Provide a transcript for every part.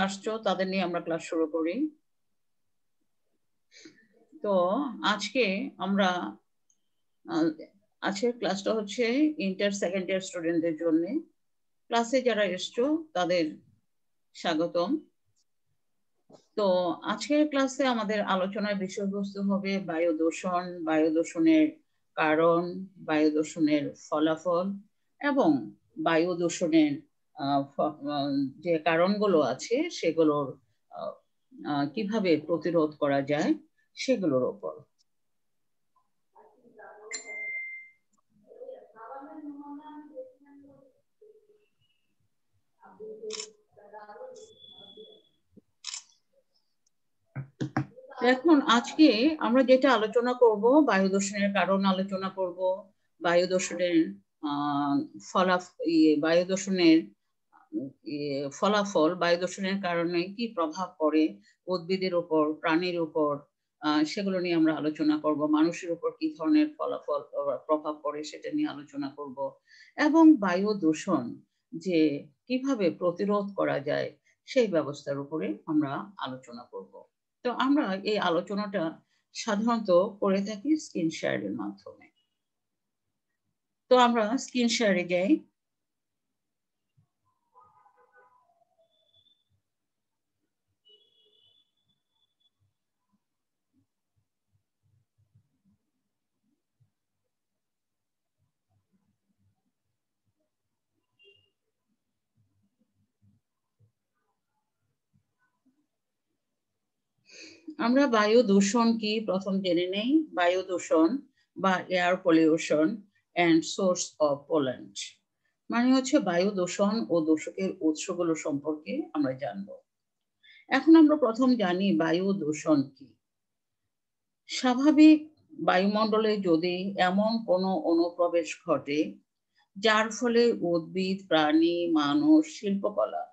আসছো তাদের নিয়ে আমরা ক্লাস শুরু করি। তো আজকে আমরা আজকের ক্লাসটা হচ্ছে ইন্টার সেকেন্ড ইয়ার স্টুডেন্টদের জন্য। ক্লাসে যারা এসছো তাদের স্বাগতম। তো আজকের ক্লাসে আমাদের আলোচনার বিষয়বস্তু হবে বায়ু দূষণ, বায়ু দূষণের কারণ, বায়ু দূষণের ফলাফল এবং বায়ু দূষণের যে কারণগুলো আছে সেগুলোর কিভাবে প্রতিরোধ করা যায় সেগুলোর উপর। এখন আজকে আমরা যেটা আলোচনা করব, বায়ু দূষণের কারণ আলোচনা করব, বায়ু দূষণের বায়ু দূষণের ফলাফল, বায়ু দূষণের কারণে কি প্রভাব পড়ে উদ্ভিদের উপর, প্রাণীর উপর, সেগুলো নিয়ে আমরা আলোচনা করব। মানুষের উপর কি ধরনের ফলাফল প্রভাব পড়ে সেটা নিয়ে আলোচনা করব, এবং বায়ু দূষণ যে কিভাবে প্রতিরোধ করা যায় সেই ব্যবস্থার উপরে আমরা আলোচনা করব। তো আমরা এই আলোচনাটা সাধারণত করে থাকি স্ক্রিন শেয়ারের মাধ্যমে। তো আমরা স্ক্রিন শেয়ারে যাই। আমরা বায়ু দূষণ কি প্রথম জেনে নেই। বায়ু দূষণ বা air pollution and source of Poland মানে হচ্ছে বায়ু দূষণ ও দূষকের উৎসগুলো সম্পর্কে আমরা জানব। এখন আমরা প্রথম জানি বায়ু দূষণ কি। স্বাভাবিক বায়ুমণ্ডলে যদি এমন কোনো অনুপ্রবেশ ঘটে যার ফলে উদ্ভিদ, প্রাণী, মানুষ, শিল্পকলা,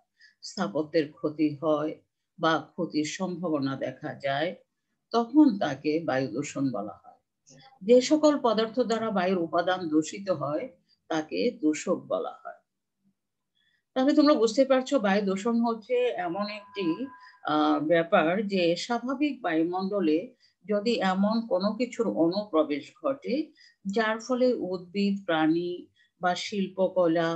স্থাপত্যের ক্ষতি হয় বা ক্ষতির সম্ভাবনা দেখা যায়, তখন তাকে বায়ু দূষণ বলা হয়। যে সকল পদার্থ দ্বারা বায়ুর উপাদান দূষিত হয় তাকে দূষক বলা হয়। তাহলে তোমরা বুঝতে পারছো বায়ু দূষণ হচ্ছে এমন একটি ব্যাপার যে স্বাভাবিক বায়ুমণ্ডলে যদি এমন কোনো কিছুর অনুপ্রবেশ ঘটে যার ফলে উদ্ভিদ, প্রাণী বা শিল্পকলা,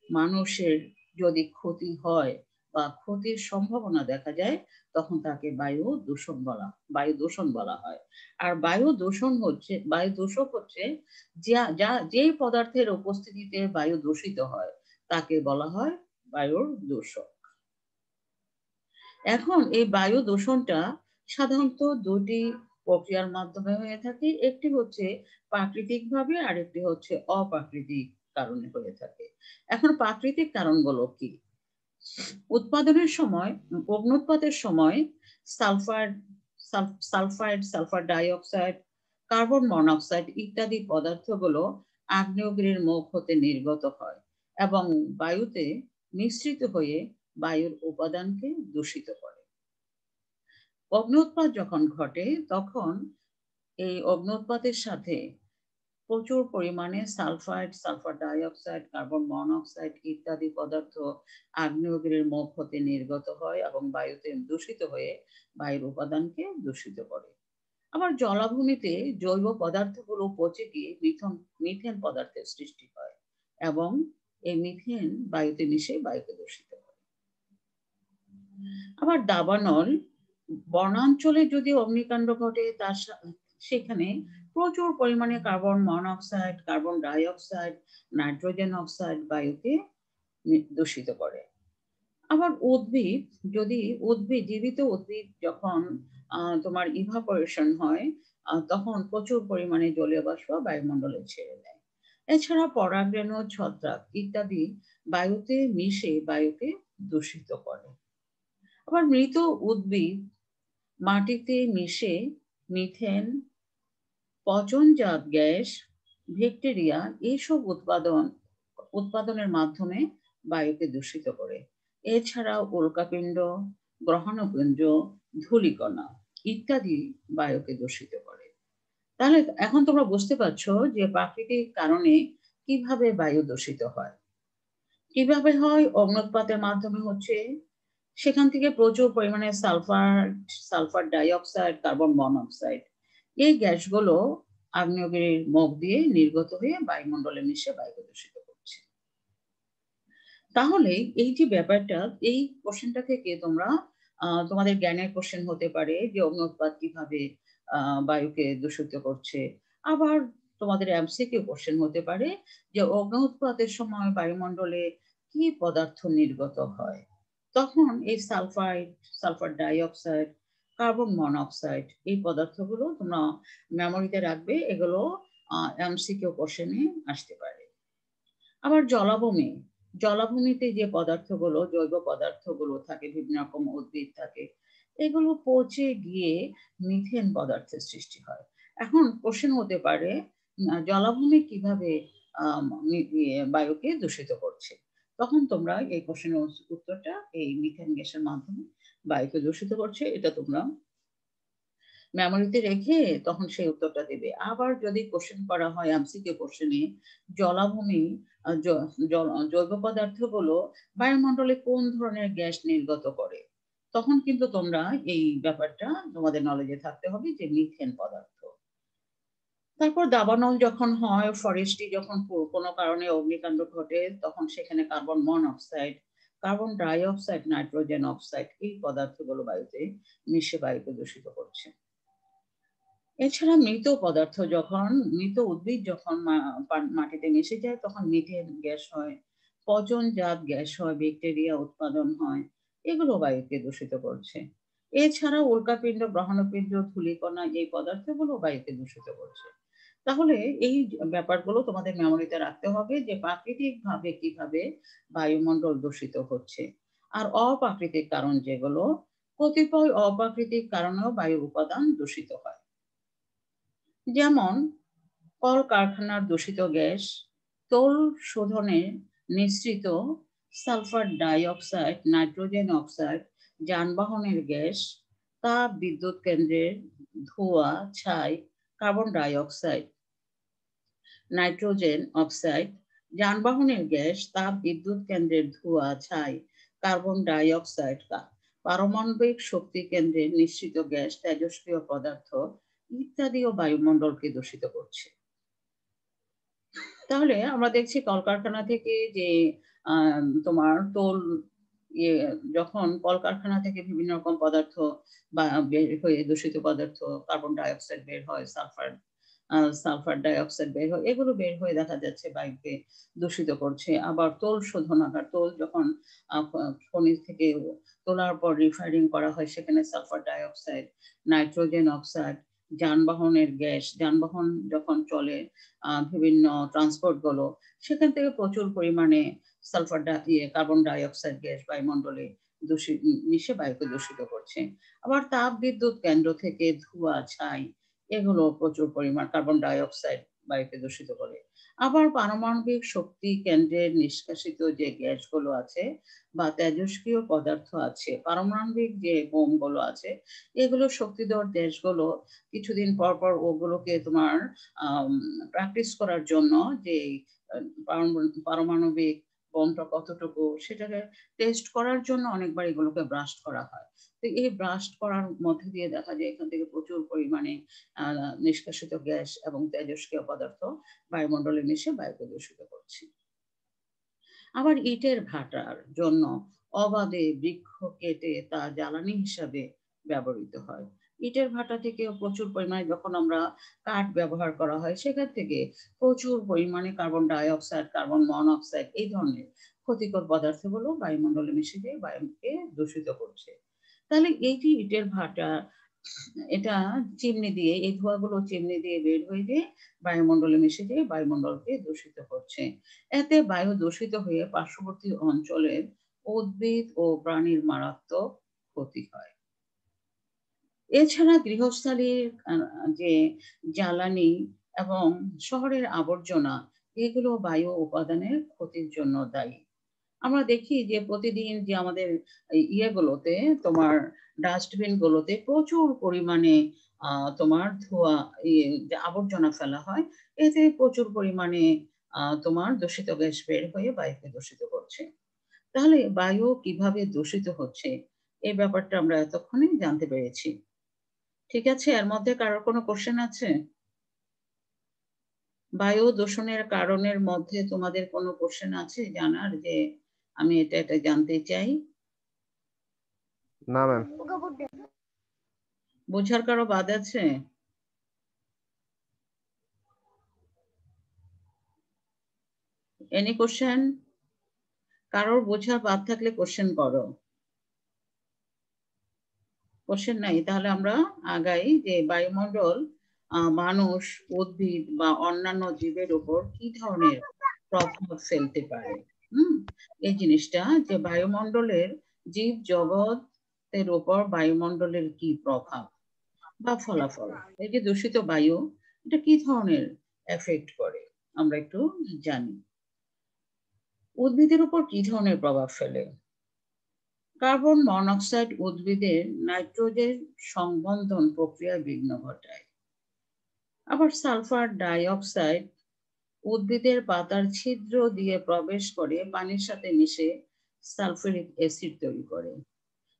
মানুষের যদি ক্ষতি হয় বা ক্ষতির সম্ভাবনা দেখা যায়, তখন তাকে বায়ু দূষণ বলা হয়। আর বায়ু দূষক হচ্ছে যে পদার্থের উপস্থিতিতে বায়ু দূষিত হয় তাকে বলা হয় বায়ুর দূষক। এখন এই বায়ু দূষণটা সাধারণত দুটি প্রক্রিয়ার মাধ্যমে হয়ে থাকে। একটি হচ্ছে প্রাকৃতিক ভাবে, আর একটি হচ্ছে অপ্রাকৃতিক কারণে হয়ে থাকে। এখন প্রাকৃতিক কারণগুলো কি? অগ্নুৎপাতের সময় সালফার ডাইঅক্সাইড, কার্বন মনোক্সাইড ইত্যাদি পদার্থগুলো আগ্নেয়গিরির মুখ হতে নির্গত হয় এবং বায়ুতে মিশ্রিত হয়ে বায়ুর উপাদানকে দূষিত করে। অগ্নুৎপাত যখন ঘটে তখন এই অগ্নুৎপাতের সাথে প্রচুর পরিমাণে সালফার ডাইঅক্সাইড, কার্বন মনোক্সাইড ইত্যাদি পদার্থ আগ্নেয়গিরির মুখ হতে নির্গত হয় এবং বায়ুতে দূষিত হয়ে বায়ুর উপাদানকে দূষিত করে। আবার জলাভূমিতে জৈব পদার্থগুলো পচে গিয়ে মিথেন পদার্থের সৃষ্টি হয় এবং এই মিথেন বায়ুতে মিশে বায়ুকে দূষিত করে। আবার দাবানল, বনাঞ্চলে যদি অগ্নিকাণ্ড ঘটে তার সেখানে প্রচুর পরিমাণে carbon monoxide, carbon dioxide, nitrogen oxide বায়ুকে দূষিত করে। আবার জীবিত উদ্ভিদ যখন তোমার ইভাপোরেশন হয় তখন প্রচুর পরিমাণে জলীয় বাষ্প বায়ুমণ্ডলে ছেড়ে দেয়। এছাড়া পরাগরেণু, ছত্রাক ইত্যাদি বায়ুতে মিশে বায়ুকে দূষিত করে। আবার মৃত উদ্ভিদ মাটিতে মিশে মিথেন, পচনজাত গ্যাস, ব্যাকটেরিয়া এইসব উৎপাদনের মাধ্যমে বায়ুকে দূষিত করে। এছাড়াও উল্কাপিণ্ড, গ্রহাণুপুঞ্জ, ধূলিকণা ইত্যাদি বায়ুকে দূষিত করে। তাহলে এখন তোমরা বুঝতে পারছো যে প্রাকৃতিক কারণে কিভাবে বায়ু দূষিত হয়। কিভাবে হয়? অগ্নুৎপাতের মাধ্যমে হচ্ছে, সেখান থেকে প্রচুর পরিমাণে সালফার ডাইঅক্সাইড, কার্বন মনোক্সাইড, এই গ্যাসগুলো আগ্নেয়গিরির মুখ দিয়ে নির্গত হয়ে বায়ুমণ্ডলে মিশে বায়ুকে দূষিত করছে। তাহলে এই যে ব্যাপারটা, এই কোশ্চেনটা থেকে তোমরা তোমাদের জ্ঞানের কোশ্চেন হতে পারে যে অগ্ন্যুৎপাত কিভাবে বায়ুকে দূষিত করছে। আবার তোমাদের এমসিকিউ কোশ্চেন হতে পারে যে অগ্ন্যুৎপাতের সময় বায়ুমণ্ডলে কি পদার্থ নির্গত হয়। তখন এই সালফার ডাইঅক্সাইড, কার্বন মনোক্সাইড, এই পদার্থগুলো তোমরা মেমোরিতে রাখবে, এগুলো এমসিকিউ কোশ্চেনে আসতে পারে। আবার জলাভূমিতে যে পদার্থগুলো, জৈব পদার্থগুলো থাকে, বিভিন্ন রকম উদ্ভিদ থাকে, এগুলো পচে গিয়ে মিথেন পদার্থের সৃষ্টি হয়। এখন কোশ্চেন হতে পারে জলাভূমি কিভাবে বায়ুকে দূষিত করছে। তখন তোমরা এই কোশ্চেনের উত্তরটা এই মিথেন গ্যাসের মাধ্যমে বায়ুকে দূষিত করছে, এটা তোমরা মেমোরিতে রেখে তখন সেই উত্তরটা দেবে। আবার যদি কোশ্চেন করা হয় এমসিকিউ কোশ্চেনে জলাভূমি জৈব পদার্থগুলো বায়ুমণ্ডলে কোন ধরনের গ্যাস নির্গত করে, তখন কিন্তু তোমরা এই ব্যাপারটা তোমাদের নলেজে থাকতে হবে যে মিথেন পদার্থ। তারপর দাবানল যখন হয়, ফরেস্ট্রি যখন কোনো কারণে অগ্নিকাণ্ড ঘটে, তখন সেখানে carbon monoxide, carbon dioxide, nitrogen oxide, এই পদার্থগুলো বায়ুতে মিশে বায়ুকে দূষিত করছে। এছাড়া মৃত পদার্থ যখন, মৃত উদ্ভিদ যখন মাটিতে মিশে যায়, তখন মিথেন গ্যাস হয়, পচনজাত গ্যাস হয়, ব্যাকটেরিয়া উৎপাদন হয়, এগুলো বায়ুকে দূষিত করছে। এছাড়া উল্কাপিণ্ড, গ্রহাণুপিণ্ড, ধূলিকণা, এই পদার্থগুলো বায়ুকে দূষিত করছে। তাহলে এই ব্যাপারগুলো তোমাদের মেমোরিতে রাখতে হবে যে প্রাকৃতিকভাবে কিভাবে বায়ুমণ্ডল দূষিত হচ্ছে। আর অপ্রাকৃতিক কারণ যেগুলো, কতিপয় অপ্রাকৃতিক কারণেও বায়ু উপাদান দূষিত হয়। যেমন কলকারখানার দূষিত গ্যাস, তৈল শোধনে নিঃসৃত সালফার ডাইঅক্সাইড, নাইট্রোজেন অক্সাইড, যানবাহনের গ্যাস, তাপ বিদ্যুৎ কেন্দ্রের ধোঁয়া, ছাই, কার্বন ডাইঅক্সাইড, নাইট্রোজেন অক্সাইড, যানবাহনের গ্যাস, তাপ বিদ্যুৎ কেন্দ্রের ধোঁয়া, ছাই, কার্বন ডাইঅক্সাইড, পারমাণবিক শক্তি কেন্দ্রের নিঃসৃত গ্যাস, তেজস্ক্রিয় পদার্থ ইত্যাদিও বায়ুমণ্ডলকে দূষিত করছে। তাহলে আমরা দেখছি কলকারখানা থেকে যে তোমার যখন কলকারখানা থেকে বিভিন্ন রকম পদার্থ বা বের হয়ে দূষিত পদার্থ, কার্বন ডাইঅক্সাইড বের হয়, সালফার ডাইঅক্সাইড বের হয়, এগুলো বের হয়ে দেখা যাচ্ছে বায়ুকে দূষিত করছে। আবার তৈল শোধনাগার, তৈল যখন খনি থেকে তোলার পর রিফাইনিং করা হয়, সেখানে সালফার ডাইঅক্সাইড, নাইট্রোজেন অক্সাইড, যানবাহনের গ্যাস, যানবাহন যখন চলে বিভিন্ন ট্রান্সপোর্ট গুলো, সেখান থেকে প্রচুর পরিমাণে কার্বন ডাইঅক্সাইড গ্যাস বায়ুমণ্ডলে মিশে বায়ুকে দূষিত করছে। আবার তাপ বিদ্যুৎ কেন্দ্র থেকে ধোঁয়া, ছাই, এগুলো প্রচুর পরিমাণ কার্বন ডাইঅক্সাইড বায়ুকে দূষিত করে। আবার পারমাণবিক শক্তি কেন্দ্রের নিষ্কাশিত যে গ্যাসগুলো আছে বা তেজস্ক্রিয় পদার্থ আছে, পারমাণবিক যে বোমগুলো আছে, এগুলো শক্তিধর দেশগুলো কিছুদিন পর পর ওগুলোকে তোমার প্র্যাকটিস করার জন্য যে পারমাণবিক বোমটা কতটুকু, সেটাকে টেস্ট করার জন্য অনেকবার এগুলোকে ব্রাস্ট করা হয়। তো এই ব্রাস্ট করার মধ্যে দিয়ে দেখা যায় এখান থেকে প্রচুর পরিমাণে নিষ্কাশিত গ্যাস এবং তেজস্ক্রিয় পদার্থ বায়ুমণ্ডলে মিশে বায়ুকে দূষিত করছে। আবার ইটের ভাটার জন্য অবাধে বৃক্ষ কেটে তা জ্বালানি হিসাবে ব্যবহৃত হয়। ইটের ভাটা থেকে প্রচুর পরিমাণে যখন আমরা কাঠ ব্যবহার করা হয়, সেখান থেকে প্রচুর পরিমাণে কার্বন ডাইঅক্সাইড, কার্বন মনোক্সাইড, এই ধরনের ক্ষতিকর পদার্থগুলো বায়ুমণ্ডলে মিশে দিয়ে বায়ুকে দূষিত করছে। তাহলে এই যে ইটের ভাটা, এটা চিমনি দিয়ে, এই ধোঁয়াগুলো চিমনি দিয়ে বের হয়ে গিয়ে বায়ুমণ্ডলে মিশে দিয়ে বায়ুমণ্ডলকে দূষিত করছে। এতে বায়ু দূষিত হয়ে পার্শ্ববর্তী অঞ্চলের উদ্ভিদ ও প্রাণীর মারাত্মক ক্ষতি হয়। এছাড়া গৃহস্থালির যে জ্বালানি এবং শহরের আবর্জনা, এগুলো বায়ু উপাদানের ক্ষতির জন্য দায়ী। আমরা দেখি যে প্রতিদিন যে আমাদের ইয়েগুলোতে, তোমার ডাস্টবিন গুলোতে প্রচুর পরিমাণে তোমার ধোঁয়া, যে আবর্জনা ফেলা হয়, এতে প্রচুর পরিমাণে তোমার দূষিত গ্যাস বের হয়ে বায়ুকে দূষিত করছে। তাহলে বায়ু কিভাবে দূষিত হচ্ছে এই ব্যাপারটা আমরা এতক্ষণে জানতে পেরেছি। ঠিক আছে, এর মধ্যে কারোর কোনো কোশ্চেন আছে? বায়ু দূষণের কারণের মধ্যে তোমাদের কোনো কোশ্চেন আছে জানার, যে আমি এটা জানতে চাই? না ম্যাম। বোঝার কারো বাদ আছে? Any question? কারোর বোঝার বাদ থাকলে কোশ্চেন করো। কোশ্চেন নাই, তাহলে আমরা আগাই যে বায়ুমণ্ডল মানুষ, উদ্ভিদ বা অন্যান্য জীবের উপর কি ধরনের প্রভাব ফেলতে পারে। এই জিনিসটা, যে বায়ুমণ্ডলের জীব জগতের উপর বায়ুমণ্ডলের কি প্রভাব বা ফলাফল, এই যে দূষিত বায়ু, এটা কি ধরনের এফেক্ট করে আমরা একটু জানি। উদ্ভিদের উপর কি ধরনের প্রভাব ফেলে? কার্বন মনোক্সাইড উদ্ভিদের নাইট্রোজেন সংবন্ধন প্রক্রিয়ায় বিঘ্ন ঘটায়। আবার সালফার ডাই অক্সাইড উদ্ভিদের পাতার ছিদ্র দিয়ে প্রবেশ করে পানির সাথে মিশে সালফুরিক অ্যাসিড তৈরি করে।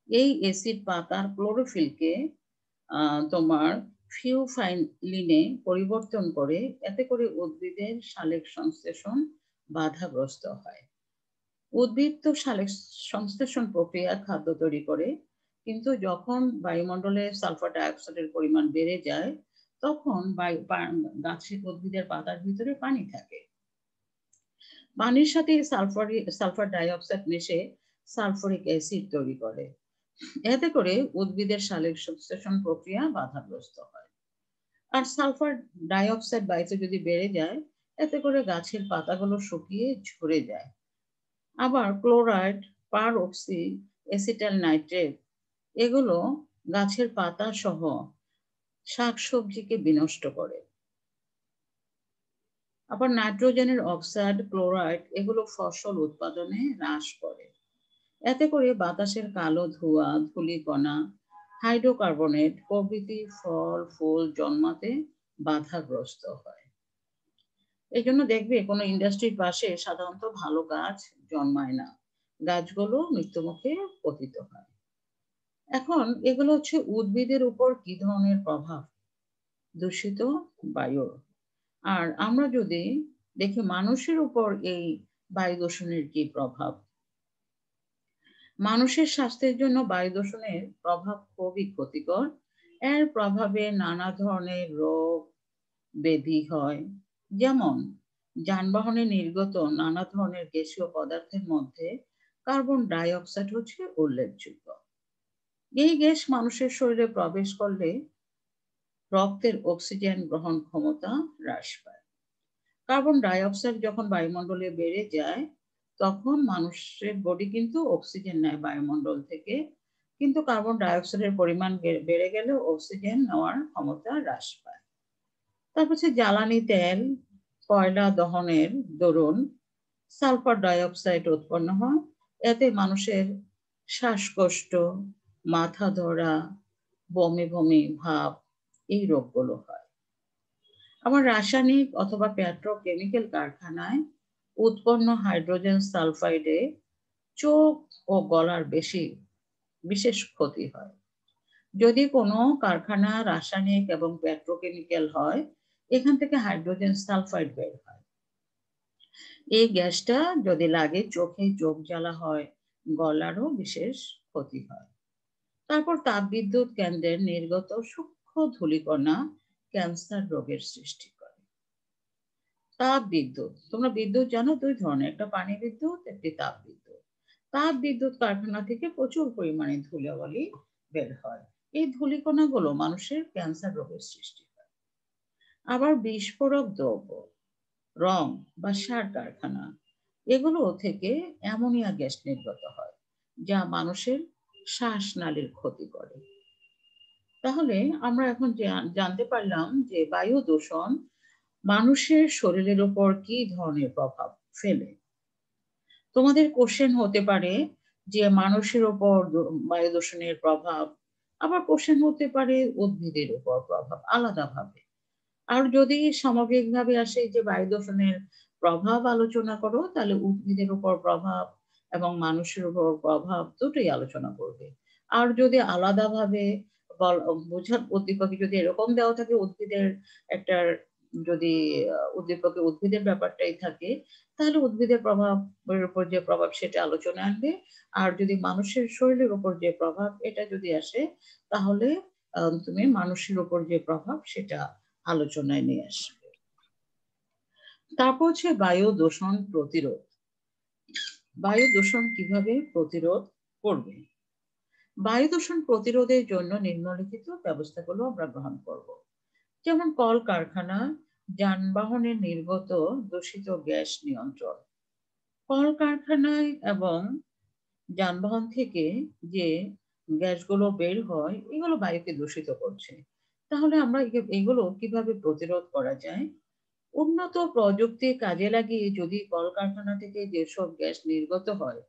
এই অ্যাসিড পাতার ক্লোরোফিলকে তোমার ফিউফাইলিনে পরিবর্তন করে, এতে করে উদ্ভিদের সালেক সংশ্লেষণ বাধাগ্রস্ত হয়। উদ্ভিদ তো সালেক সংশ্লেষণ প্রক্রিয়া খাদ্য তৈরি করে, কিন্তু যখন বায়ুমণ্ডলে সালফার ডাইঅক্সাইডের পরিমাণ বেড়ে যায়, তখন গাছের উদ্ভিদের পাতার ভিতরে পানি থাকে। পানির সাথে সালফার ডাইঅক্সাইড মিশে সালফুরিক অ্যাসিড তৈরি করে, এতে করে উদ্ভিদের সালেক সংশ্লেষণ প্রক্রিয়া বাধাগ্রস্ত হয়। আর সালফার ডাইঅক্সাইড বায়ুতে যদি বেড়ে যায়, এতে করে গাছের পাতাগুলো শুকিয়ে ঝরে যায়। আবার ক্লোরাইড, পারঅক্সি, অ্যাসিটাইল নাইট্রেট এগুলো গাছের পাতা সহ শাকসবজিকে বিনষ্ট করে। আবার নাইট্রোজেনের অক্সাইড, ক্লোরাইড এগুলো ফসল উৎপাদনে হ্রাস করে, এতে করে বাতাসের কালো ধোঁয়া, ধূলিকণা, হাইড্রোকার্বনেট প্রভৃতি ফল ফুল জন্মাতে বাধাগ্রস্ত হয়। এই জন্য দেখবে কোনো ইন্ডাস্ট্রির পাশে সাধারণত ভালো গাছ জন্মায় না, গাছগুলো মৃত্যুমুখে পতিত হয়। এখন এগুলো হচ্ছে উদ্ভিদের উপর কি ধরনের প্রভাব দূষিত বায়ুর। আর আমরা যদি দেখি মানুষের উপর এই বায়ু দূষণের কি প্রভাব, মানুষের স্বাস্থ্যের জন্য বায়ু দূষণের প্রভাব খুবই ক্ষতিকর। এর প্রভাবে নানা ধরনের রোগ ব্যাধি হয়, যেমন যানবাহনে নির্গত নানা ধরনের গ্যাসীয় পদার্থের মধ্যে কার্বন ডাই অক্সাইড হচ্ছে উল্লেখযোগ্য। এই গ্যাস মানুষের শরীরে প্রবেশ করলে রক্তের অক্সিজেন গ্রহণ ক্ষমতা হ্রাস পায়। কার্বন ডাই অক্সাইড যখন বায়ুমণ্ডলে বেড়ে যায়, তখন মানুষের বডি কিন্তু অক্সিজেন নেয় বায়ুমণ্ডল থেকে, কিন্তু কার্বন ডাই অক্সাইডের পরিমাণ বেড়ে গেলে অক্সিজেন নেওয়ার ক্ষমতা হ্রাস পায়। তারপর হচ্ছে জ্বালানি তেল, কয়লা দহনের দরুন সালফার ডাই অক্সাইড উৎপন্ন হয়, এতে মানুষের শ্বাসকষ্ট, মাথা ধরা, বমি বমি ভাব এই রোগগুলো হয়। আবার রাসায়নিক অথবা পেট্রোকেমিক্যাল কারখানায় উৎপন্ন হাইড্রোজেন সালফাইডে চোখ ও গলার বিশেষ ক্ষতি হয়। যদি কোনো কারখানা রাসায়নিক এবং পেট্রোকেমিক্যাল হয়, এখান থেকে হাইড্রোজেন সালফাইড বের হয়। এই গ্যাসটা যদি লাগে চোখে চোখ জ্বালা হয়, গলারও বিশেষ ক্ষতি হয়। তারপর তাপবিদ্যুৎ কেন্দ্রের নির্গত সূক্ষ্ম ধূলিকণা ক্যান্সার রোগের সৃষ্টি করে। তাপ বিদ্যুৎ, তোমরা বিদ্যুৎ জানো দুই ধরনের, একটা পানি বিদ্যুৎ, একটি তাপ বিদ্যুৎ। তাপ বিদ্যুৎ কারখানা থেকে প্রচুর পরিমাণে ধুলাবালি বের হয়, এই ধূলিকণাগুলো মানুষের ক্যান্সার রোগের সৃষ্টি হয়। আবার বিস্ফোরক দ্রব্য, রং বা সার কারখানা এগুলো থেকে অ্যামোনিয়া গ্যাস নির্গত হয়, যা মানুষের শ্বাসনালীর ক্ষতি করে। তাহলে আমরা এখন জানতে পারলাম যে বায়ু দূষণ মানুষের শরীরের উপর কি ধরনের প্রভাব ফেলে। তোমাদের কোশ্চেন হতে পারে যে মানুষের উপর বায়ু দূষণের প্রভাব, আবার কোশ্চেন হতে পারে উদ্ভিদের উপর প্রভাব আলাদাভাবে। আর যদি সামগ্রিকভাবে আসে যে বায়ু দূষণের প্রভাব আলোচনা করো, তাহলে উদ্ভিদের উপর প্রভাব এবং মানুষের উপর প্রভাব দুটোই আলোচনা করবে। আর যদি আলাদাভাবে বোঝার উদ্দীপকে যদি এরকম দেওয়া থাকে উদ্ভিদের একটা, যদি উদ্দীপকে উদ্ভিদের ব্যাপারটাই থাকে, তাহলে উদ্ভিদের প্রভাবের উপর যে প্রভাব সেটা আলোচনা আনবে। আর যদি মানুষের শরীরের উপর যে প্রভাব এটা যদি আসে, তাহলে তুমি মানুষের উপর যে প্রভাব সেটা আলোচনায় নিয়ে আসবে। তারপর হচ্ছে বায়ু দূষণ প্রতিরোধ। বায়ু দূষণ কিভাবে প্রতিরোধ করবে? বায়ু দূষণ প্রতিরোধের জন্য নিম্নলিখিত ব্যবস্থাগুলো আমরা গ্রহণ করব। যেমন কলকারখানা, যানবাহনের নির্গত দূষিত গ্যাস নিয়ন্ত্রণ। কলকারখানায় এবং যানবাহন থেকে যে গ্যাসগুলো বের হয় এগুলো বায়ুকে দূষিত করছে। তাহলে আমরা এগুলো কিভাবে প্রতিরোধ করা যায়? উন্নত প্রযুক্তি কাজে লাগিয়ে যদি কলকারখানা থেকে যেসব গ্যাস নির্গত হয়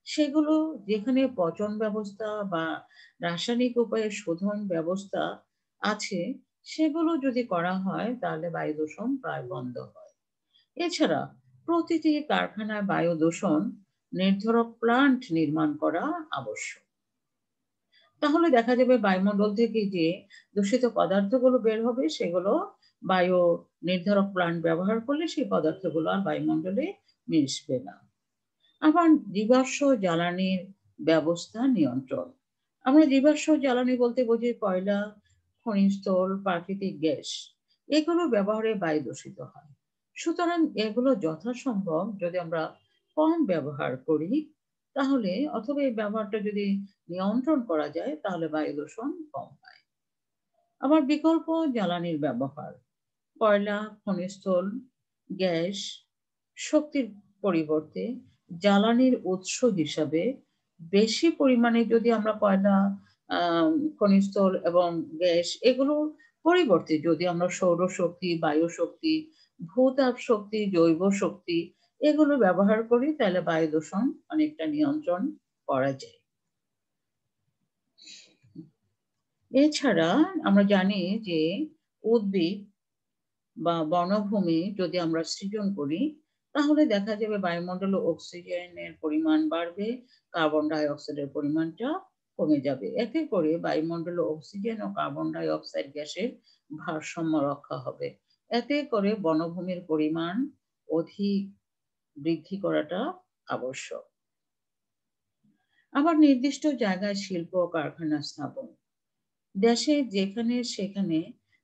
সেগুলো যেখানে পচন ব্যবস্থা বা রাসায়নিক উপায়ে শোধন ব্যবস্থা আছে সেগুলো যদি করা হয় তাহলে বায়ু দূষণ প্রায় বন্ধ হয়। এছাড়া প্রতিটি কারখানায় বায়ু দূষণ নির্ধারক প্লান্ট নির্মাণ করা আবশ্যক। তাহলে দেখা যাবে বায়ুমণ্ডল থেকে যে দূষিত পদার্থগুলো বের হবে সেগুলো বায়ু নির্ধারক প্লান্ট ব্যবহার করলে সেই পদার্থগুলো আর বায়ুমণ্ডলে মিশবে না। আবার জীবাশ্ম জ্বালানির ব্যবস্থা নিয়ন্ত্রণ। আমরা জীবাশ্ম জ্বালানি বলতে বুঝি কয়লা, খনিজ তেল, প্রাকৃতিক গ্যাস। এগুলো ব্যবহারে বায়ু দূষিত হয়। সুতরাং এগুলো যথাসম্ভব যদি আমরা কম ব্যবহার করি তাহলে, অথবা এই ব্যবহারটা যদি নিয়ন্ত্রণ করা যায় তাহলে বায়ু দূষণ কম হয়। আবার বিকল্প জ্বালানির ব্যবহার, কয়লা, খনিজ তেল, গ্যাস শক্তির পরিবর্তে জ্বালানির উৎস হিসাবে বেশি পরিমাণে যদি আমরা কয়লা, খনিজ তেল এবং গ্যাস এগুলো পরিবর্তে যদি আমরা সৌরশক্তি, বায়ু শক্তি, ভূতাপ শক্তি, জৈব শক্তি এগুলো ব্যবহার করি তাহলে বায়ু দূষণ অনেকটা নিয়ন্ত্রণ করা যায়। এছাড়া আমরা জানি যে উদ্ভিদ বা বনভূমি যদি আমরা সৃজন করি তাহলে দেখা যাবে বায়ুমণ্ডলে অক্সিজেনের পরিমাণ বাড়বে, কার্বন ডাই অক্সাইডের পরিমাণটা কমে যাবে। এতে করে বায়ুমণ্ডলে অক্সিজেন ও কার্বন ডাই অক্সাইড গ্যাসের ভারসাম্য রক্ষা হবে। এতে করে বনভূমির পরিমাণ অধিক বৃদ্ধি করাটা আবশ্যক। আবার নির্দিষ্ট জায়গায় শিল্প ও কারখানা স্থাপন। দেশে যেখানে সেখানে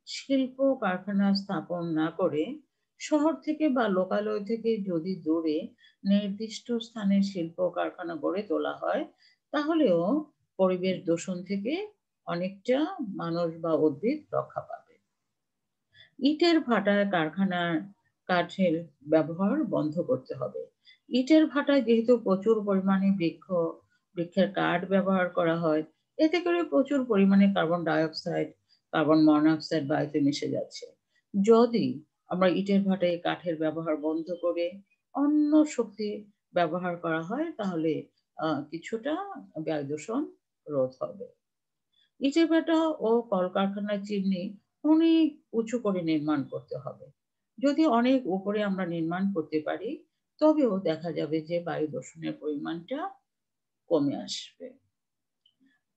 শিল্প কারখানা স্থাপন না করে শহর থেকে বা লোকালয় থেকে যদি দূরে নির্দিষ্ট স্থানে শিল্প কারখানা গড়ে তোলা হয় তাহলেও পরিবেশ দূষণ থেকে অনেকটা মানুষ বা উদ্ভিদ রক্ষা পাবে। ইটের ভাটায় কারখানার কাঠের ব্যবহার বন্ধ করতে হবে। ইটের ভাটায় যেহেতু প্রচুর পরিমাণে বৃক্ষের কাঠ ব্যবহার করা হয় এতে করে প্রচুর পরিমাণে carbon die oxide, carbon monoxide বায়ুতে মিশে যাচ্ছে। যদি আমরা ইটের ভাটায় কাঠের ব্যবহার বন্ধ করে অন্য শক্তি ব্যবহার করা হয় তাহলে কিছুটা বায়ু দূষণ রোধ হবে। ইটের ভাটা ও কলকারখানার চিমনি অনেক উঁচু করে নির্মাণ করতে হবে। যদি অনেক উপরে আমরা নির্মাণ করতে পারি তবেও দেখা যাবে যে বায়ু দূষণের পরিমাণটা কমে আসবে।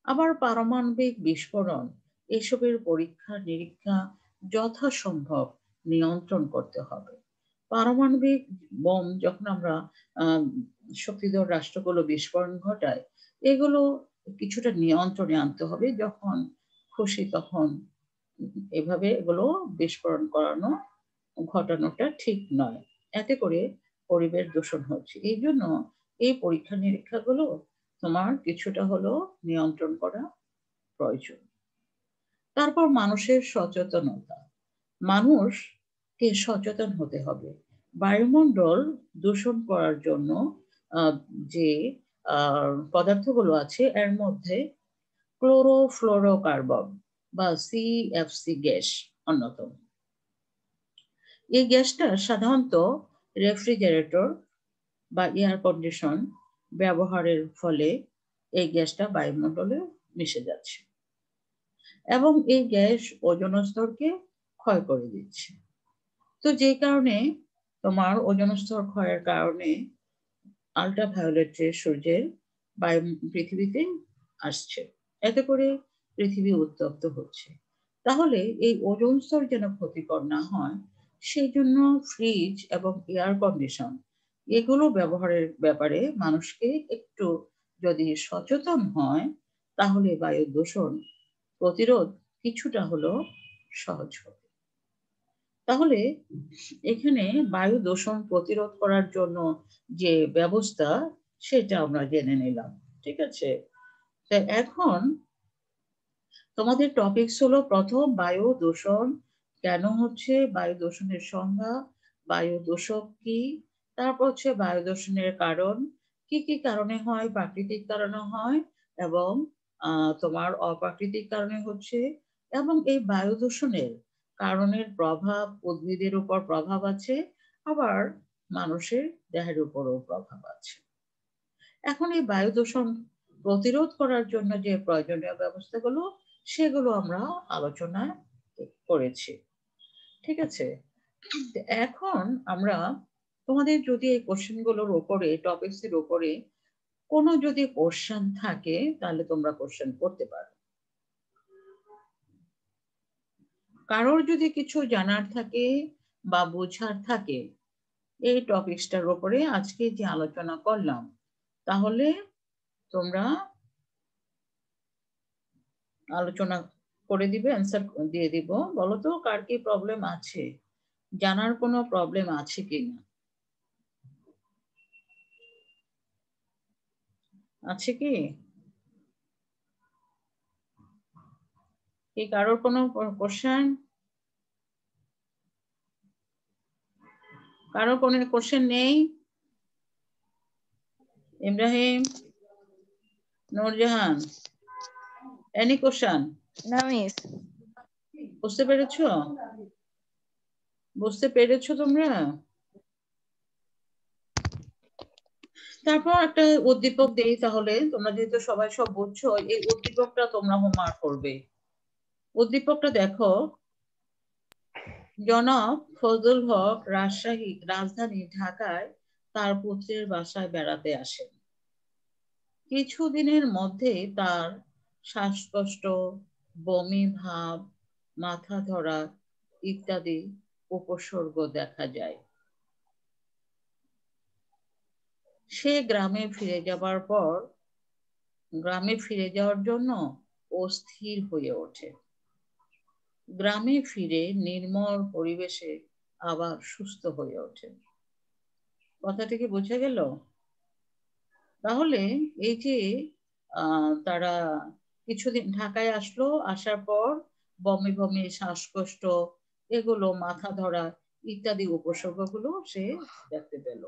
আবার পারমাণবিক বিস্ফোরণ এসবের পরীক্ষা নিরীক্ষা যথাসম্ভব নিয়ন্ত্রণ করতে হবে। পারমাণবিক বোম যখন আমরা শক্তিধর রাষ্ট্রগুলো বিস্ফোরণ ঘটায় এগুলো কিছুটা নিয়ন্ত্রণে আনতে হবে। যখন খুশি তখন এভাবে এগুলো বিস্ফোরণ ঘটানোটা ঠিক নয়। এতে করে পরিবেশ দূষণ হচ্ছে। এই জন্য এই পরীক্ষা নিরীক্ষাগুলো তোমার কিছুটা হলেও নিয়ন্ত্রণ করা প্রয়োজন। তারপর মানুষের সচেতনতা। মানুষকে সচেতন হতে হবে। বায়ুমণ্ডল দূষণ করার জন্য যে পদার্থগুলো আছে এর মধ্যে ক্লোরোফ্লোরোকার্বন বা সিএফসি গ্যাস অন্যতম। এই গ্যাসটা সাধারণত রেফ্রিজারেটর বা এয়ার কন্ডিশন ব্যবহারের ফলে এই গ্যাসটা বায়ুমণ্ডলে মিশে যাচ্ছে এবং এই গ্যাস ওজোন স্তরকে ক্ষয় করে দিচ্ছে। তো যে কারণে তোমার ওজোন স্তর ক্ষয়ের কারণে আল্ট্রাভায়োলেট রে সূর্যের পৃথিবীতে আসছে। এতে করে পৃথিবী উত্তপ্ত হচ্ছে। তাহলে এই ওজোন স্তর যেন ক্ষতিকর না হয় সেই জন্য ফ্রিজ এবং এয়ার কন্ডিশন এগুলো ব্যবহারের ব্যাপারে মানুষকে একটু যদি সচেতন হয় তাহলে বায়ু দূষণ প্রতিরোধ কিছুটা হলেও সহজ হবে। তাহলে এখানে বায়ু দূষণ প্রতিরোধ করার জন্য যে ব্যবস্থা সেটা আমরা জেনে নিলাম, ঠিক আছে? তা এখন তোমাদের টপিকস হলো প্রথম বায়ু দূষণ কেন হচ্ছে, বায়ু দূষণের সংজ্ঞা, বায়ু দূষক কি, তারপর হচ্ছে বায়ু দূষণের কারণ, কি কি কারণে হয়, প্রাকৃতিক কারণে হয় এবং তোমার অপ্রাকৃতিক কারণে হচ্ছে, এবং এই বায়ু দূষণের কারণের প্রভাব উদ্ভিদের উপর প্রভাব আছে, আবার মানুষের দেহের উপরও প্রভাব আছে। এখন এই বায়ু দূষণ প্রতিরোধ করার জন্য যে প্রয়োজনীয় ব্যবস্থাগুলো সেগুলো আমরা আলোচনা করেছি, ঠিক আছে? এখন আমরা তোমাদের যদি এই কোশ্চেনগুলোর উপরে টপিকস এর উপরে কোনো যদি কোশ্চেন থাকে তাহলে তোমরা কোশ্চেন করতে পারো। কারোর যদি কিছু জানার থাকে বা বোঝার থাকে এই টপিকসটার উপরে আজকে যে আলোচনা করলাম তাহলে তোমরা আলোচনা করে দিবে, অ্যান্সার দিয়ে দিব। বলো তো কার কি প্রবলেম আছে, জানার কোনো প্রবলেম আছে কিনা, আছে কি কারোর কোনো কোশ্চেন, কারোর কোনো কোশ্চেন নেই? Ibrahim, Nurjahan, any question? না মিস। বুঝতে পেরেছো? বুঝতে পেরেছো তোমরা? তারপর একটা উদ্দীপক দেই তাহলে, তোমরা যেহেতু সবাই সব বুঝছো এই উদ্দীপকটা তোমরা হোমওয়ার্ক করবে। উদ্দীপকটা দেখো, জনাব ফজলুল হক রাজধানী ঢাকায় তার পুত্রের বাসায় বেড়াতে আসেন। কিছুদিনের মধ্যে তার শ্বাসকষ্ট, বমি ভাব, মাথা ধরা ইত্যাদি উপসর্গ দেখা যায়। সে গ্রামে ফিরে যাওয়ার জন্য অস্থির হয়ে ওঠে। গ্রামে ফিরে নির্মল পরিবেশে আবার সুস্থ হয়ে ওঠে। কথাটা কি বোঝা গেল? তাহলে এই যে তারা কিছুদিন ঢাকায় আসলো, আসার পর বমি বমি, শ্বাসকষ্ট, এগুলো মাথা ধরা ইত্যাদি উপসর্গগুলো সে দেখতে পেল।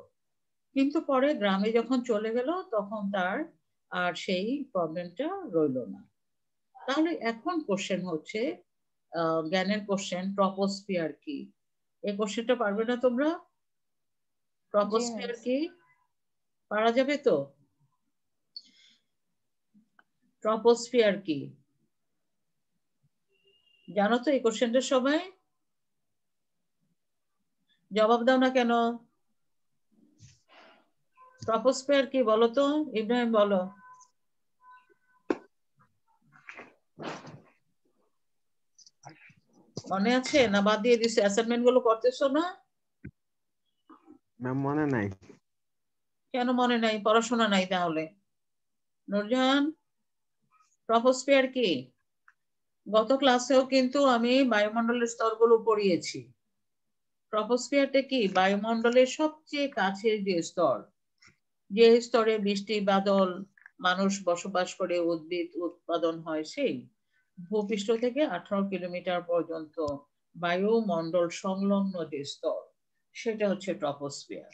কিন্তু পরে গ্রামে যখন চলে গেল তখন তার আর সেই প্রবলেমটা রইল না। তাহলে এখন কোশ্চেন হচ্ছে জ্ঞানের কোশ্চেন, ট্রপোস্ফিয়ার কি? এই কোশ্চেনটা পারবে না তোমরা? ট্রপোস্ফিয়ার কি পারা যাবে তো? ট্রপোস্ফিয়ার কি জানো তো? এই কোশ্চেনটা সবাই জবাব দাও না কেন? ট্রপোস্ফিয়ার কি বলো তো? ইব্রাহিম বলো। মনে আছে না বাদ দিয়ে দিছো? অ্যাসাইনমেন্ট গুলো করতেছো না? ম্যাম মনে নাই। কেন মনে নাই? পড়াশোনা নাই তাহলে? নূরজাহান, ট্রপোস্ফিয়ার কি? গত ক্লাসেও কিন্তু আমি বায়ুমণ্ডলের স্তরগুলো পড়িয়েছি। ট্রপোস্ফিয়ারটা কি? বায়ুমণ্ডলের সবচেয়ে কাছের যে স্তর, যে স্তরে বৃষ্টি বাদল, মানুষ বসবাস করে, উদ্ভিদ উৎপাদন হয়, সেই ভূপৃষ্ঠ থেকে 18 কিলোমিটার পর্যন্ত বায়ুমণ্ডল সংলগ্ন যে স্তর সেটা হচ্ছে ট্রপোস্ফিয়ার।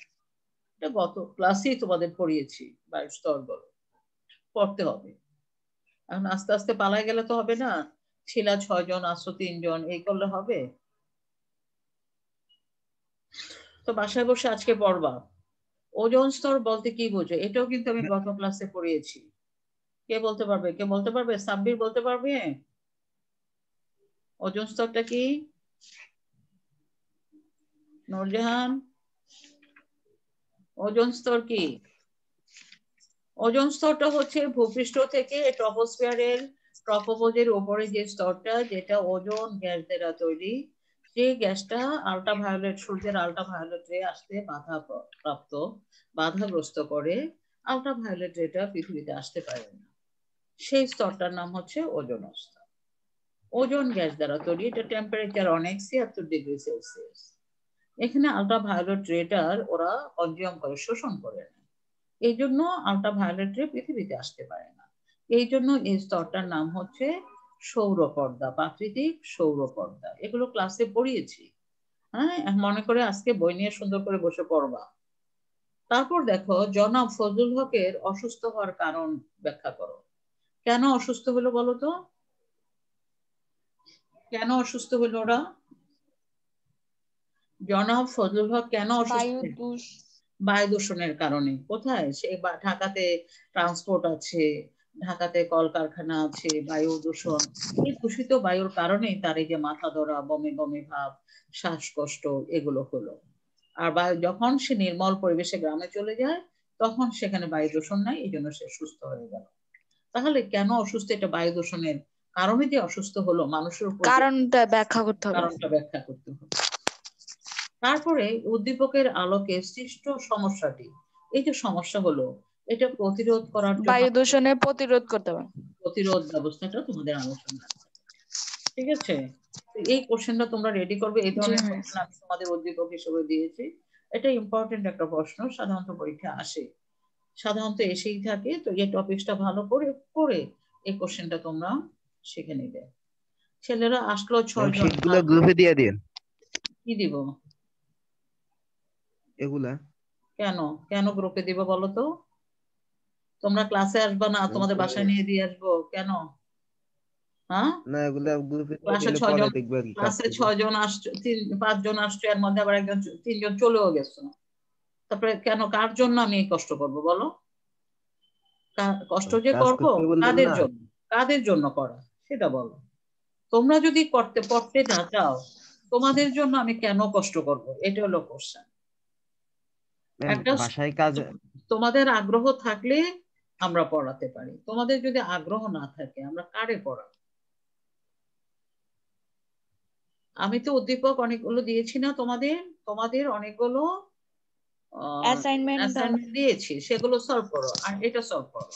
এটা গত ক্লাসেই তোমাদের পড়িয়েছি। বায়ুর স্তরগুলো পড়তে হবে। এখন আস্তে আস্তে পালায় গেলে তো হবে না। ছিলা 6 জন, আসো 3 জন, এই করলে হবে? তো বাসায় বসে আজকে পড়বা। ওজোন স্তর বলতে কি বোঝো এটাও কিন্তু আমি গত ক্লাসে পড়িয়েছি। কে বলতে পারবে? কে বলতে পারবে? সাব্বির বলতে পারবে ওজোন স্তরটা কি? নূরজাহান, ওজোন স্তর কি? ওজোন স্তরটা হচ্ছে ভূপৃষ্ঠ থেকে ট্রপোস্ফিয়ারের ট্রপোপোজের উপরে যে স্তরটা, যেটা ওজোন গ্যাস দ্বারা তৈরি, সেই গ্যাসটা আল্ট্রাভায়োলেট, সূর্যের আল্ট্রাভায়োলেট রে আসতে বাধাগ্রস্ত করে। আল্ট্রাভায়োলেট রেটা পৃথিবীতে আসতে পারে না। সেই স্তরটার নাম হচ্ছে ওজোন স্তর। ওজোন গ্যাস দ্বারা তৈরি, এটা টেম্পারেচার অনেক ৭৬°C। এখানে আল্ট্রাভায়োলেট রেটার ওরা কনজিউম করে, শোষণ করে নেয়। এই জন্য আল্ট্রাভায়োলেট রে পৃথিবীতে আসতে পারে না। এই জন্য এই স্তরটার নাম হচ্ছে সৌরপর্দা, প্রাকৃতিক সৌরপর্দা। এগুলো ক্লাসে পড়িয়েছি। হ্যাঁ, মনে করে আজকে বই নিয়ে সুন্দর করে বসে পড়বা। তারপর দেখো, জনাব ফজলুল হকের অসুস্থ হওয়ার কারণ ব্যাখ্যা করো। কেন অসুস্থ হলো বলো তো? কেন অসুস্থ হলো ওরা? জনাব ফজলুল হক কেন অসুস্থ? বায়ু দূষণের কারণে। কোথায়? সে ঢাকাতে ট্রান্সপোর্ট আছে, ঢাকাতে কলকারখানা আছে, বায়ু দূষণ। এই দূষিত বায়ুর কারণেই তার এই যে মাথা ধরা, বমি বমি ভাব, শ্বাসকষ্ট এগুলো হলো। আর বায়ু যখন সে নির্মল পরিবেশে গ্রামে চলে যায়, তখন সেখানে বায়ু দূষণ নাই, এই জন্য সে সুস্থ হয়ে গেল। তাহলে কেন অসুস্থ? এটা বায়ু দূষণের কারণে যে অসুস্থ হলো, মানুষের উপর কারণটা ব্যাখ্যা করতে হবে। কারণটা ব্যাখ্যা করতে হবে। তারপরে উদ্দীপকের আলোকে সৃষ্ট সমস্যাটি, এই যে সমস্যা হলো, এটা প্রতিরোধ করার জন্য বায়ু দূষণে প্রতিরোধ করতে হবে। প্রতিরোধ ব্যবস্থাটা তোমাদের আলোচনা আছে, ঠিক আছে? এই কোশ্চেনটা তোমরা রেডি করবে। এই ধরনের কোশ্চেন আমি তোমাদের উদ্দীপক হিসেবে দিয়েছি। এটা ইম্পর্টেন্ট একটা প্রশ্ন, সাধারণত পরীক্ষা আসে, সাধারণত এসেই থাকে। তো এই টপিকসটা ভালো করে পড়ে এই কোশ্চেনটা তোমরা শিখে নিবে। ছেলেরা আসলো 6 জন। শীটগুলো গ্রুপে দিয়ে দিন। কি দিব? এগুলা কেন কেন গ্রুপে দিব বলো তো? তোমরা ক্লাসে আসবা না, তোমাদের বাসায় নিয়ে দিয়ে আসবো কেন? হ্যাঁ, না, এগুলা গ্রুপে দিয়ে ক্লাসে দিলে 6 পরে জন, দেখবে আর কি কাজ ক্লাসে করবে। 6 জন আসছো, 5 জন আসছো, এর মধ্যে আবার একজন 3 জন চলেও গেছো। তারপরে কেন, কার জন্য আমি এই কষ্ট করব বলো? কষ্ট যে কাজ করব করতে বললেন কাদের না। জন্য, কাদের জন্য করা সেটা বলো। তোমরা যদি পড়তে না চাও, তোমাদের জন্য আমি কেন কষ্ট করব? এটা হলো কোশ্চেন। ম্যাম একটা বাসায় কাজ। তোমাদের আগ্রহ থাকলে আমরা পড়াতে পারি, তোমাদের যদি আগ্রহ না থাকে আমরা কারে পড়াবো? আমি তো উদ্দীপক অনেকগুলো দিয়েছি না তোমাদের, তোমাদের অনেকগুলো অ্যাসাইনমেন্ট দিয়েছি, সেগুলো সলভ করো আর এটা সলভ করো।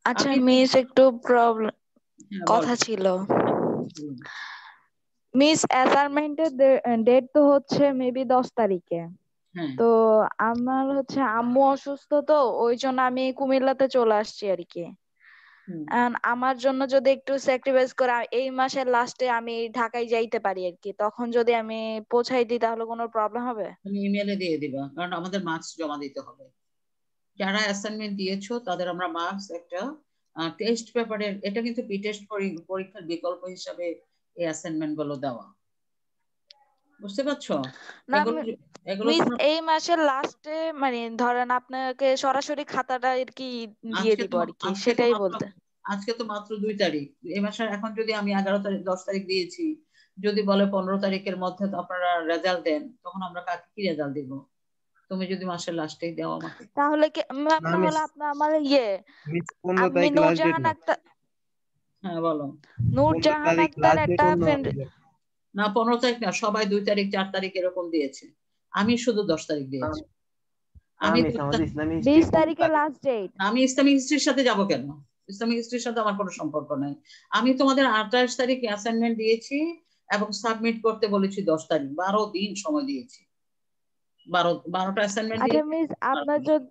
আচ্ছা আমি মিস, একটু প্রবলেম হ্যাঁ, কথা বলো। ছিল। মিস অ্যাসাইনমেন্টের ডেট তো হচ্ছে মেবি 10 তারিখে। হ্যাঁ, তো আমার হচ্ছে আম্মু অসুস্থ, তো ওই জন্য আমি কুমিল্লাতে চলে আসছি আর কি। আমার জন্য যদি একটু স্যাক্রিফাইস করে এই মাসের লাস্টে আমি ঢাকায় যাইতে পারি আর কি, তখন যদি আমি পৌঁছাই দিই তাহলে কোনো প্রবলেম হবে? তুমি ইমেলে দিয়ে দিবা, কারণ আমাদের মার্কস জমা দিতে হবে। যারা অ্যাসাইনমেন্ট দিয়েছো তাদের আমরা মার্কস একটা টেস্ট পেপারের, এটা কিন্তু পি টেস্ট পরীক্ষার বিকল্প হিসাবে এই অ্যাসাইনমেন্ট গুলো দেওয়া, বুঝতে পারছো? না এগুলো এগুলো মিস, তোমরা এই মাসের লাস্টে মানে ধরেন আপনাকে সরাসরি খাতাটা আর কি দিয়ে আজকে দিব তো আর কি, আজকে তো সেটাই মাত্র বলতে। আজকে তো মাত্র 2 তারিখ এই মাসের। এখন যদি আমি 11 তারিখ 10 তারিখ দিয়েছি, যদি বলে 15 তারিখের মধ্যে তো আপনারা রেজাল্ট দেন, তখন আমরা কাকে কি রেজাল্ট দিব? তুমি যদি মাসের লাস্টেই দাও আমাকে। তাহলে কি ম্যাম, না মিস, তাহলে আপনার আমার ইয়ে মিস 15 আমি তারিখ লাস্ট ডেট নূরজাহান না। আক্তার, হ্যাঁ বলো। 15 নূরজাহান তারিখ আক্তার লাস্ট ডেট একটা অন্য। ফ্রেন্ড। না, 15 তারিখ না, সবাই 2 তারিখ 4 তারিখ এরকম দিয়েছে, আমি শুধু 10 তারিখ দিয়েছি। না আমি মিস, আমাদের ইসলামিক হিস্ট্রি 20 15 তারিখে তারিখ। Last date. আমি ইসলামিক হিস্ট্রির সাথে যাব কেন? ইসলামিক হিস্ট্রির সাথে আমার কোনো সম্পর্ক নাই। আমি তোমাদের 28 তারিখ অ্যাসাইনমেন্ট দিয়েছি এবং সাবমিট করতে বলেছি 10 তারিখ, 12 দিন সময় দিয়েছি। 12টা অ্যাসাইনমেন্ট আচ্ছা দিয়েছি। মিস, আপনার যদি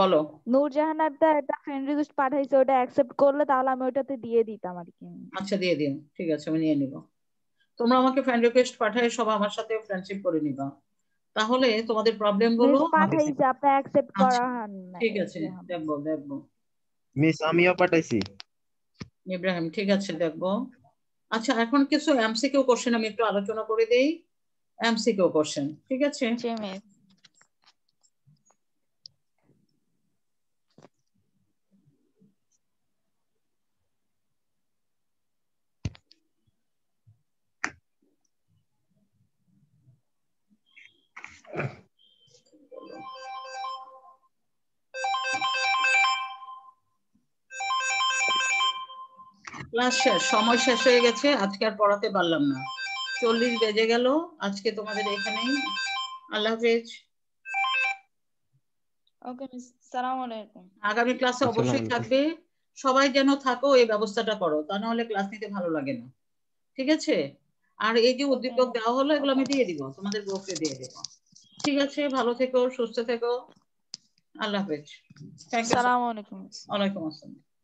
বলো। নূরজাহান আক্তার একটা ফ্রেন্ড রিকোয়েস্ট পাঠাইছে, ওটা অ্যাকসেপ্ট করলে তাহলে আমি ওটাতে দিয়ে দিতাম আর কি। আচ্ছা, দিয়ে দিন, ঠিক আছে, আমি নিয়ে নিব। তোমরা আমাকে ফ্রেন্ড রিকোয়েস্ট পাঠায় সব আমার সাথে ফ্রেন্ডশিপ করে নিবা, তাহলে তোমাদের প্রবলেম গুলো মিস পাঠাইছে, আপনি অ্যাকসেপ্ট আচ্ছা, করা হন ঠিক আছে, ইয়ে হবে। দেখবো দেখবো। মিস আমিও পাঠাইছি। ইব্রাহিম, ঠিক আছে, দেখবো। আচ্ছা, এখন কিছু এমসিকিউ কোশ্চেন আমি একটু আলোচনা করে দেই। এমসিকিউ কোশ্চেন, ঠিক আছে? জি মিস। ক্লাস শেষ, সময় শেষ হয়ে গেছে, আজকে আর পড়াতে পারলাম না। 40 বেজে গেল, আজকে তোমাদের এখানেই। আল্লাহ হাফেজ। ওকে মিস, সালাম আলাইকুম। আগামী ক্লাসে অবশ্যই থাকবে, সবাই যেন থাকো, এই ব্যবস্থাটা করো, তা নাহলে ক্লাস নিতে ভালো লাগে না। ঠিক আছে? আর এই যে উদ্দীপক দেওয়া হলো, এগুলো আমি দিয়ে দিব, তোমাদের গ্রুপে দিয়ে দেবো। ঠিক আছে, ভালো থেকো, সুস্থ থেকো। আল্লাহ হাফেজ। Thank you. সালাম আলাইকুম। ওয়ালাইকুম আসসালাম।